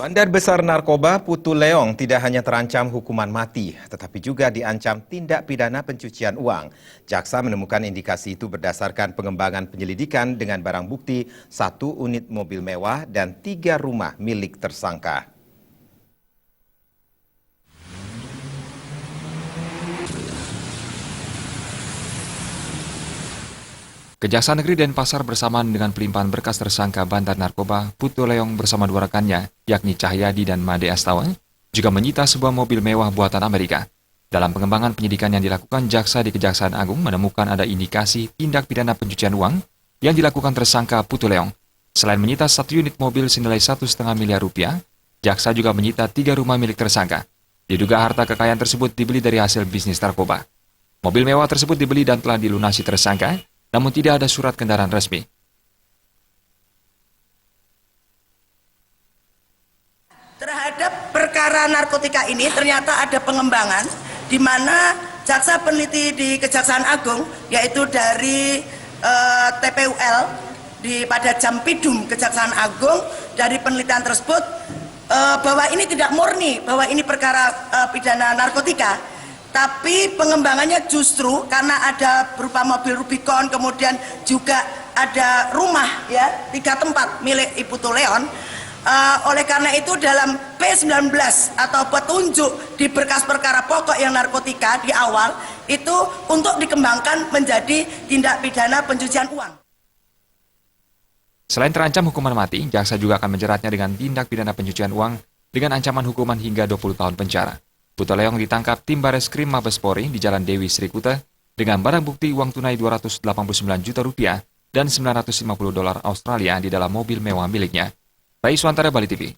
Bandar besar narkoba Putu Leong tidak hanya terancam hukuman mati, tetapi juga diancam tindak pidana pencucian uang. Jaksa menemukan indikasi itu berdasarkan pengembangan penyelidikan dengan barang bukti 1 unit mobil mewah dan 3 rumah milik tersangka. Kejaksaan Negeri Denpasar bersamaan dengan pelimpahan berkas tersangka bandar narkoba Putu Leong bersama 2 rekannya, yakni Cahyadi dan Made Astawa, juga menyita sebuah mobil mewah buatan Amerika. Dalam pengembangan penyidikan yang dilakukan, jaksa di Kejaksaan Agung menemukan ada indikasi tindak pidana pencucian uang yang dilakukan tersangka Putu Leong. Selain menyita 1 unit mobil senilai 1,5 miliar rupiah, jaksa juga menyita 3 rumah milik tersangka. Diduga harta kekayaan tersebut dibeli dari hasil bisnis narkoba. Mobil mewah tersebut dibeli dan telah dilunasi tersangka, namun tidak ada surat kendaraan resmi. Terhadap perkara narkotika ini ternyata ada pengembangan di mana jaksa peneliti di Kejaksaan Agung, yaitu dari TPUL pada Jampidum Kejaksaan Agung, dari penelitian tersebut bahwa ini tidak murni, bahwa ini perkara pidana narkotika. Tapi pengembangannya justru karena ada berupa mobil Rubicon, kemudian juga ada rumah ya 3 tempat milik Ibu Putu Leong. Oleh karena itu dalam P19 atau petunjuk di berkas perkara pokok yang narkotika di awal itu untuk dikembangkan menjadi tindak pidana pencucian uang. Selain terancam hukuman mati, jaksa juga akan menjeratnya dengan tindak pidana pencucian uang dengan ancaman hukuman hingga 20 tahun penjara. Putu Leong ditangkap tim Bareskrim Mabespori di Jalan Dewi Sri Kuta dengan barang bukti uang tunai 289 juta rupiah dan $950 Australia di dalam mobil mewah miliknya. Rais Wantara, Bali TV.